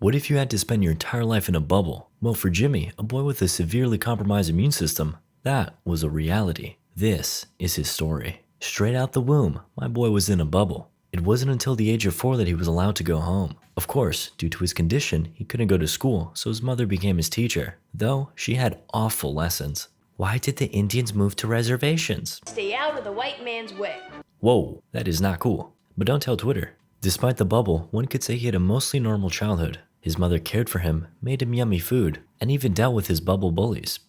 What if you had to spend your entire life in a bubble? Well, for Jimmy, a boy with a severely compromised immune system, that was a reality. This is his story. Straight out the womb, my boy was in a bubble. It wasn't until the age of 4 that he was allowed to go home. Of course, due to his condition, he couldn't go to school, so his mother became his teacher, though she had awful lessons. Why did the Indians move to reservations? Stay out of the white man's way. Whoa, that is not cool. But don't tell Twitter. Despite the bubble, one could say he had a mostly normal childhood. His mother cared for him, made him yummy food, and even dealt with his bubble bullies.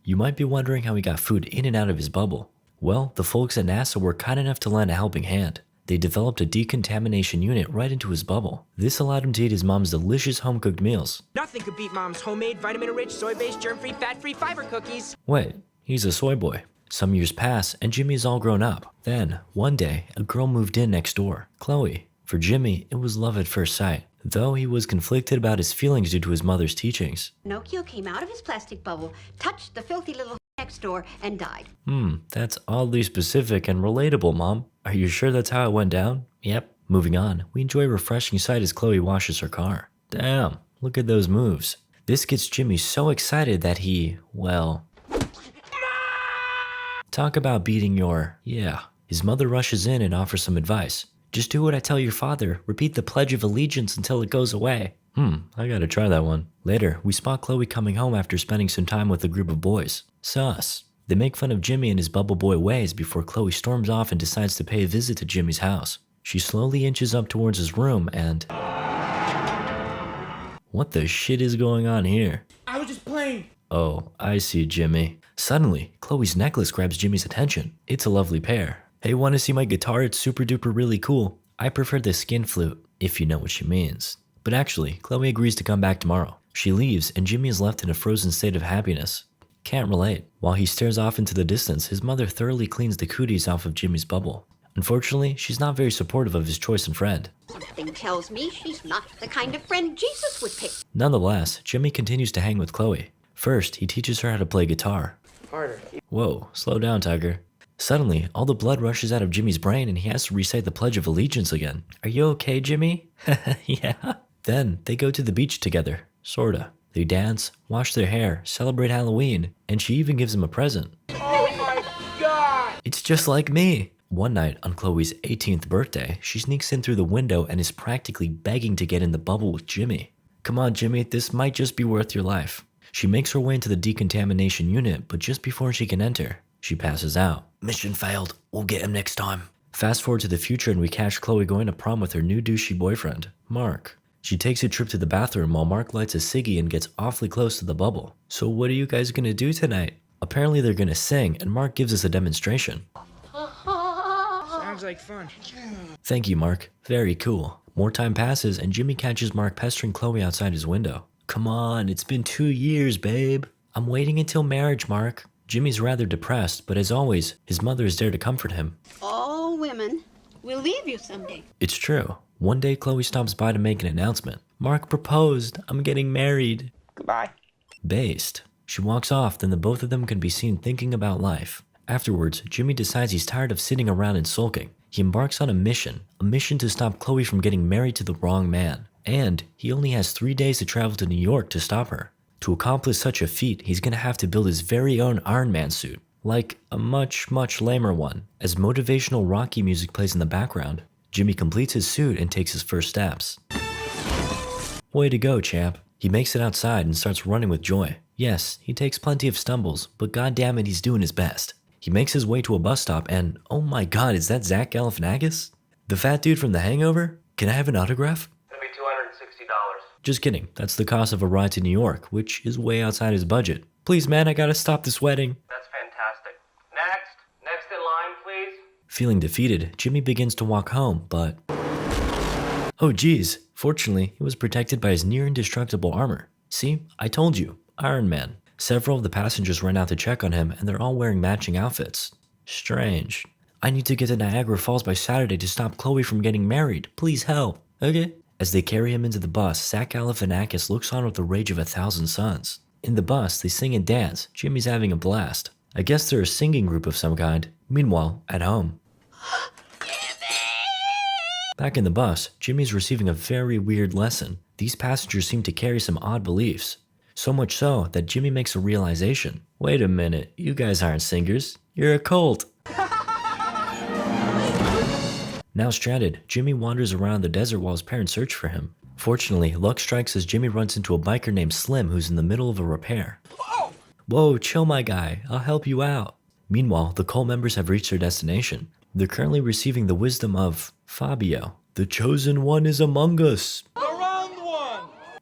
You might be wondering how he got food in and out of his bubble. Well, the folks at NASA were kind enough to lend a helping hand. They developed a decontamination unit right into his bubble. This allowed him to eat his mom's delicious home-cooked meals. Nothing could beat Mom's homemade, vitamin-rich, soy-based, germ-free, fat-free fiber cookies. Wait, he's a soy boy. Some years pass, and Jimmy's all grown up. Then, one day, a girl moved in next door, Chloe. For Jimmy, it was love at first sight, though he was conflicted about his feelings due to his mother's teachings. Pinocchio came out of his plastic bubble, touched the filthy little next door, and died. That's oddly specific and relatable, Mom. Are you sure that's how it went down? Yep. Moving on, we enjoy a refreshing sight as Chloe washes her car. Damn, look at those moves. This gets Jimmy so excited that he, well... Talk about beating your... yeah. His mother rushes in and offers some advice. Just do what I tell your father. Repeat the Pledge of Allegiance until it goes away. I gotta try that one. Later, we spot Chloe coming home after spending some time with a group of boys. Sus. They make fun of Jimmy and his bubble boy ways before Chloe storms off and decides to pay a visit to Jimmy's house. She slowly inches up towards his room and... what the shit is going on here? I was just playing. Oh, I see, Jimmy. Suddenly, Chloe's necklace grabs Jimmy's attention. It's a lovely pair. Hey, wanna see my guitar? It's super duper really cool. I prefer the skin flute, if you know what she means. But actually, Chloe agrees to come back tomorrow. She leaves, and Jimmy is left in a frozen state of happiness. Can't relate. While he stares off into the distance, his mother thoroughly cleans the cooties off of Jimmy's bubble. Unfortunately, she's not very supportive of his choice and friend. Something tells me she's not the kind of friend Jesus would pick. Nonetheless, Jimmy continues to hang with Chloe. First, he teaches her how to play guitar. Harder. Whoa, slow down, Tiger. Suddenly, all the blood rushes out of Jimmy's brain and he has to recite the Pledge of Allegiance again. Are you okay, Jimmy? Yeah. Then, they go to the beach together. Sorta. They dance, wash their hair, celebrate Halloween, and she even gives him a present. Oh my God! It's just like me. One night, on Chloe's 18th birthday, she sneaks in through the window and is practically begging to get in the bubble with Jimmy. Come on, Jimmy, this might just be worth your life. She makes her way into the decontamination unit, but just before she can enter, she passes out. Mission failed. We'll get him next time. Fast forward to the future and we catch Chloe going to prom with her new douchey boyfriend, Mark. She takes a trip to the bathroom while Mark lights a ciggy and gets awfully close to the bubble. So what are you guys gonna do tonight? Apparently they're gonna sing and Mark gives us a demonstration. Sounds like fun. Thank you, Mark. Very cool. More time passes and Jimmy catches Mark pestering Chloe outside his window. Come on, it's been 2 years, babe. I'm waiting until marriage, Mark. Jimmy's rather depressed, but as always, his mother is there to comfort him. All women will leave you someday. It's true. One day, Chloe stops by to make an announcement. Mark proposed. I'm getting married. Goodbye. Based. She walks off, then the both of them can be seen thinking about life. Afterwards, Jimmy decides he's tired of sitting around and sulking. He embarks on a mission to stop Chloe from getting married to the wrong man. And he only has 3 days to travel to New York to stop her. To accomplish such a feat, he's gonna have to build his very own Iron Man suit. Like a much, much lamer one. As motivational Rocky music plays in the background, Jimmy completes his suit and takes his first steps. Way to go, champ. He makes it outside and starts running with joy. Yes, he takes plenty of stumbles, but goddammit, he's doing his best. He makes his way to a bus stop and, oh my god, is that Zach Galifianakis? The fat dude from The Hangover? Can I have an autograph? It's gonna be $260. Just kidding, that's the cost of a ride to New York, which is way outside his budget. Please man, I gotta stop this wedding. That's fantastic. Next in line, please. Feeling defeated, Jimmy begins to walk home, but... oh geez, fortunately, he was protected by his near indestructible armor. See, I told you, Iron Man. Several of the passengers run out to check on him and they're all wearing matching outfits. Strange. I need to get to Niagara Falls by Saturday to stop Chloe from getting married. Please help. Okay. As they carry him into the bus, Zach Galifianakis looks on with the rage of 1,000 suns. In the bus, they sing and dance. Jimmy's having a blast. I guess they're a singing group of some kind. Meanwhile, at home. Back in the bus, Jimmy's receiving a very weird lesson. These passengers seem to carry some odd beliefs. So much so that Jimmy makes a realization. Wait a minute, you guys aren't singers. You're a cult. Now stranded, Jimmy wanders around the desert while his parents search for him. Fortunately, luck strikes as Jimmy runs into a biker named Slim who's in the middle of a repair. Whoa, chill my guy, I'll help you out. Meanwhile, the cult members have reached their destination. They're currently receiving the wisdom of Fabio. The chosen one is among us. The round one!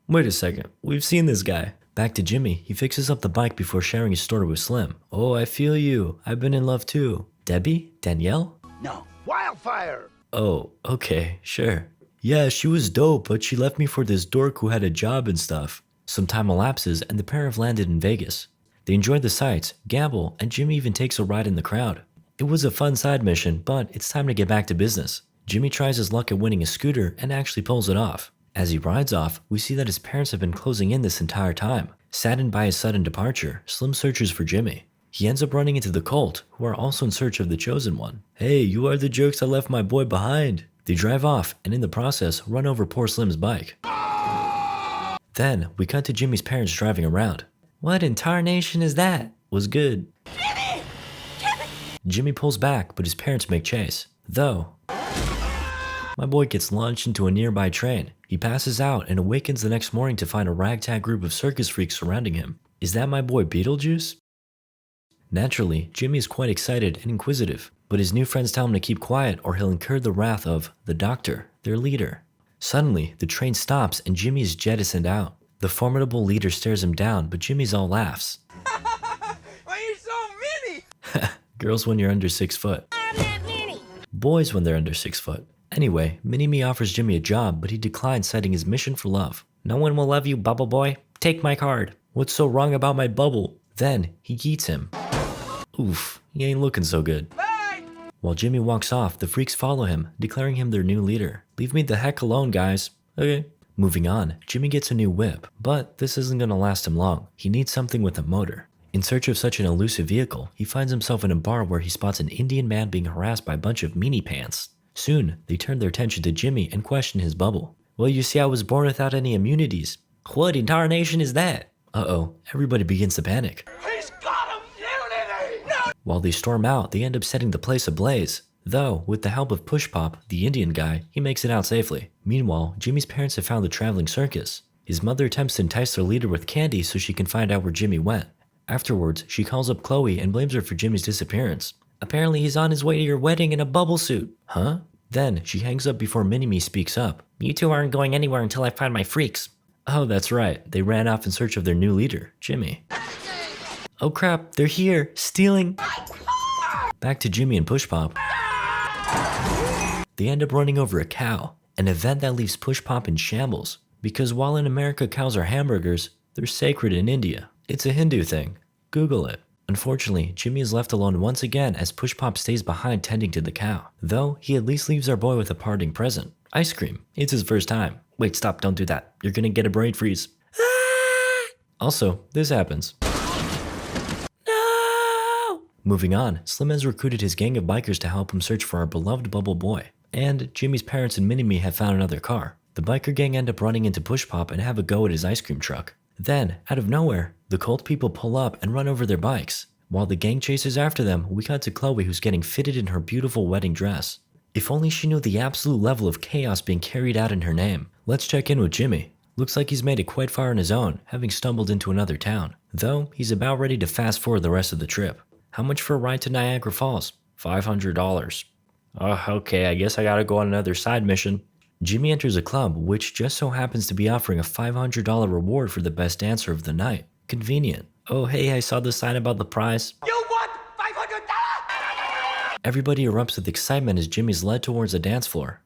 Wait a second, we've seen this guy. Back to Jimmy, he fixes up the bike before sharing his story with Slim. Oh, I feel you. I've been in love too. Debbie? Danielle? No. Wildfire! Oh, okay, sure. Yeah, she was dope, but she left me for this dork who had a job and stuff. Some time elapses and the pair have landed in Vegas. They enjoy the sights, gamble, and Jimmy even takes a ride in the crowd. It was a fun side mission, but it's time to get back to business. Jimmy tries his luck at winning a scooter and actually pulls it off. As he rides off, we see that his parents have been closing in this entire time. Saddened by his sudden departure, Slim searches for Jimmy. He ends up running into the cult, who are also in search of the chosen one. Hey, you are the jerks that left my boy behind. They drive off, and in the process, run over poor Slim's bike. Then, we cut to Jimmy's parents driving around. What in tarnation is that? Was good. Jimmy pulls back, but his parents make chase. Though, my boy gets launched into a nearby train. He passes out and awakens the next morning to find a ragtag group of circus freaks surrounding him. Is that my boy Beetlejuice? Naturally, Jimmy is quite excited and inquisitive, but his new friends tell him to keep quiet or he'll incur the wrath of the Doctor, their leader. Suddenly, the train stops and Jimmy is jettisoned out. The formidable leader stares him down, but Jimmy's all laughs. Why are you so many? Girls when you're under 6 foot. I'm not Minnie. Boys when they're under 6 foot. Anyway, Mini-Me offers Jimmy a job, but he declines, citing his mission for love. No one will love you, Bubble Boy. Take my card. What's so wrong about my bubble? Then, he yeets him. Oof, he ain't looking so good. Bye! While Jimmy walks off, the freaks follow him, declaring him their new leader. Leave me the heck alone, guys. Okay. Moving on, Jimmy gets a new whip, but this isn't gonna last him long. He needs something with a motor. In search of such an elusive vehicle, he finds himself in a bar where he spots an Indian man being harassed by a bunch of meanie pants. Soon, they turn their attention to Jimmy and question his bubble. Well, you see, I was born without any immunities. What in tarnation is that? Uh-oh, everybody begins to panic. He's got immunity! No! While they storm out, they end up setting the place ablaze. Though, with the help of Push Pop, the Indian guy, he makes it out safely. Meanwhile, Jimmy's parents have found the traveling circus. His mother attempts to entice their leader with candy so she can find out where Jimmy went. Afterwards, she calls up Chloe and blames her for Jimmy's disappearance. Apparently he's on his way to your wedding in a bubble suit. Huh? Then, she hangs up before Mini-Me speaks up. You two aren't going anywhere until I find my freaks. Oh, that's right. They ran off in search of their new leader, Jimmy. Oh crap, they're here, stealing. Back to Jimmy and Push Pop. They end up running over a cow, an event that leaves Push Pop in shambles. Because while in America cows are hamburgers, they're sacred in India. It's a Hindu thing. Google it. Unfortunately, Jimmy is left alone once again as Push Pop stays behind tending to the cow. Though, he at least leaves our boy with a parting present. Ice cream. It's his first time. Wait, stop, don't do that. You're gonna get a brain freeze. Also, this happens. No! Moving on, Slim has recruited his gang of bikers to help him search for our beloved Bubble Boy. And Jimmy's parents and Mini-Me have found another car. The biker gang end up running into Push Pop and have a go at his ice cream truck. Then, out of nowhere, the cult people pull up and run over their bikes. While the gang chases after them, we cut to Chloe who's getting fitted in her beautiful wedding dress. If only she knew the absolute level of chaos being carried out in her name. Let's check in with Jimmy. Looks like he's made it quite far on his own, having stumbled into another town. Though, he's about ready to fast forward the rest of the trip. How much for a ride to Niagara Falls? $500. Okay, I guess I gotta go on another side mission. Jimmy enters a club, which just so happens to be offering a $500 reward for the best dancer of the night. Convenient. Oh hey, I saw the sign about the prize. You want $500? Everybody erupts with excitement as Jimmy's led towards the dance floor.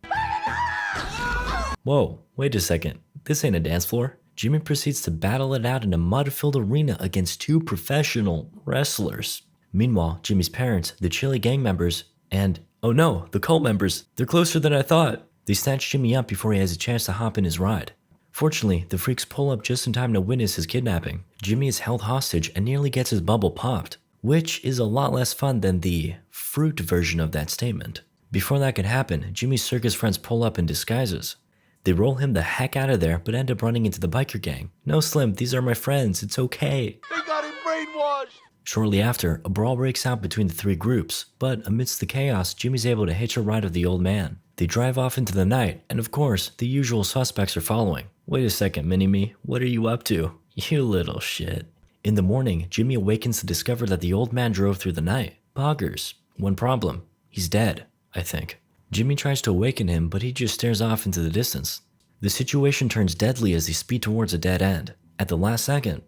Whoa, wait a second. This ain't a dance floor. Jimmy proceeds to battle it out in a mud-filled arena against 2 professional wrestlers. Meanwhile, Jimmy's parents, the Chili gang members, and, oh no, the cult members, they're closer than I thought. They snatch Jimmy up before he has a chance to hop in his ride. Fortunately, the freaks pull up just in time to witness his kidnapping. Jimmy is held hostage and nearly gets his bubble popped, which is a lot less fun than the fruit version of that statement. Before that could happen, Jimmy's circus friends pull up in disguises. They roll him the heck out of there, but end up running into the biker gang. No, Slim, these are my friends, it's okay. They got him brainwashed. Shortly after, a brawl breaks out between the three groups, but amidst the chaos, Jimmy's able to hitch a ride with the old man. They drive off into the night, and of course, the usual suspects are following. Wait a second, Mini-Me, what are you up to? You little shit. In the morning, Jimmy awakens to discover that the old man drove through the night. Boggers. One problem. He's dead, I think. Jimmy tries to awaken him, but he just stares off into the distance. The situation turns deadly as they speed towards a dead end. At the last second.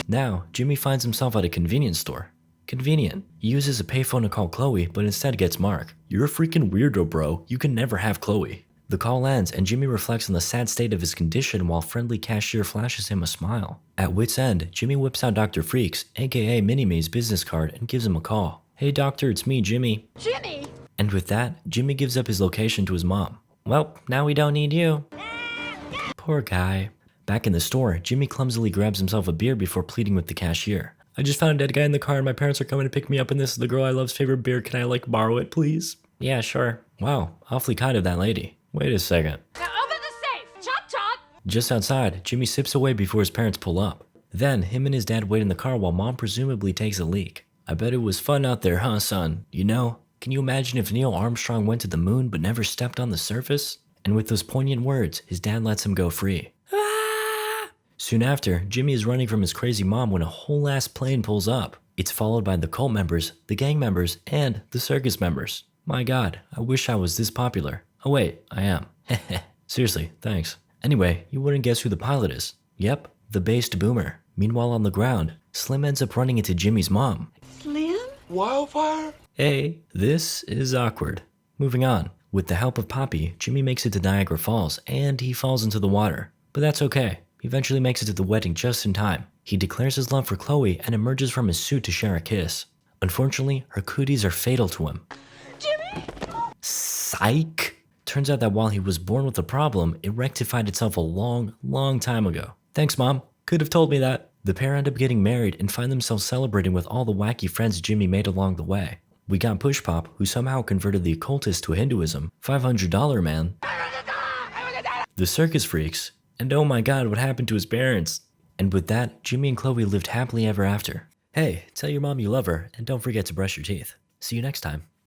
Now, Jimmy finds himself at a convenience store. Convenient. He uses a payphone to call Chloe, but instead gets Mark. You're a freaking weirdo, bro. You can never have Chloe. The call ends, and Jimmy reflects on the sad state of his condition while friendly cashier flashes him a smile. At wit's end, Jimmy whips out Dr. Freaks, aka Mini-Me's business card, and gives him a call. Hey doctor, it's me, Jimmy. Jimmy! And with that, Jimmy gives up his location to his mom. Well, now we don't need you. Poor guy. Back in the store, Jimmy clumsily grabs himself a beer before pleading with the cashier. I just found a dead guy in the car and my parents are coming to pick me up and this is the girl I love's favorite beer. Can I borrow it, please? Yeah, sure. Wow, awfully kind of that lady. Wait a second. Now open the safe! Chop chop! Just outside, Jimmy sips away before his parents pull up. Then, him and his dad wait in the car while mom presumably takes a leak. I bet it was fun out there, huh, son? You know? Can you imagine if Neil Armstrong went to the moon but never stepped on the surface? And with those poignant words, his dad lets him go free. Ah! Soon after, Jimmy is running from his crazy mom when a whole ass plane pulls up. It's followed by the cult members, the gang members, and the circus members. My god, I wish I was this popular. Oh wait, I am. Seriously, thanks. Anyway, you wouldn't guess who the pilot is. Yep, the based boomer. Meanwhile on the ground, Slim ends up running into Jimmy's mom. Slim? Wildfire? Hey, this is awkward. Moving on. With the help of Poppy, Jimmy makes it to Niagara Falls, and he falls into the water. But that's okay. He eventually makes it to the wedding just in time. He declares his love for Chloe and emerges from his suit to share a kiss. Unfortunately, her cooties are fatal to him. Jimmy! Psych! Turns out that while he was born with a problem, it rectified itself a long time ago. Thanks, Mom. Could have told me that. The pair end up getting married and find themselves celebrating with all the wacky friends Jimmy made along the way. We got Push Pop, who somehow converted the occultist to Hinduism, $500 man, the circus freaks, and oh my god, what happened to his parents? And with that, Jimmy and Chloe lived happily ever after. Hey, tell your mom you love her, and don't forget to brush your teeth. See you next time.